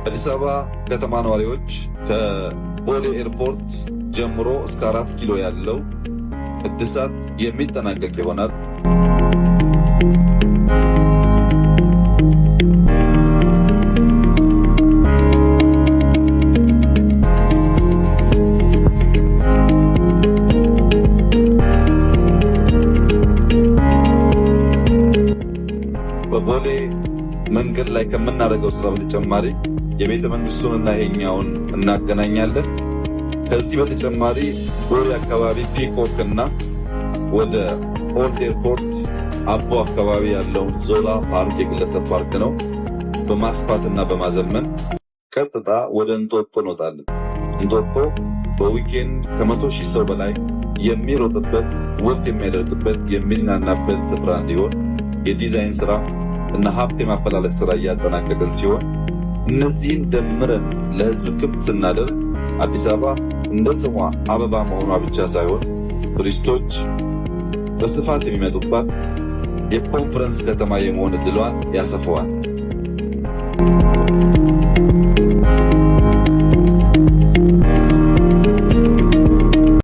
አዲስ አበባ ከተማ ነዋሪዎች ከቦሌ ኤርፖርት ጀምሮ እስከ 4 ኪሎ ያለው እድሳት የሚጠናቀቅ ይሆናል። በቦሌ መንገድ ላይ ከምናደርገው ስራ በተጨማሪ የቤተ መንግስቱንና ይሄኛውን እናገናኛለን። ከዚህ በተጨማሪ ቦሌ አካባቢ ፒኮክ እና ወደ ኦልድ ኤርፖርት አቦ አካባቢ ያለውን ዞላ ፓርክ የግለሰብ ፓርክ ነው በማስፋትና በማዘመን ቀጥታ ወደ እንጦጦ እንወጣለን። እንጦጦ በዊኬንድ ከ100,000 ሰው በላይ የሚሮጥበት፣ ወክ የሚያደርግበት፣ የሚዝናናበት ስፍራ እንዲሆን የዲዛይን ስራ እና ሀብት የማፈላለግ ስራ እያጠናቀቅን ሲሆን እነዚህን ደምረን ለህዝብ ክፍት ስናደርግ አዲስ አበባ እንደ ስሟ አበባ መሆኗ ብቻ ሳይሆን ቱሪስቶች በስፋት የሚመጡባት የኮንፈረንስ ከተማ የመሆን እድሏን ያሰፈዋል።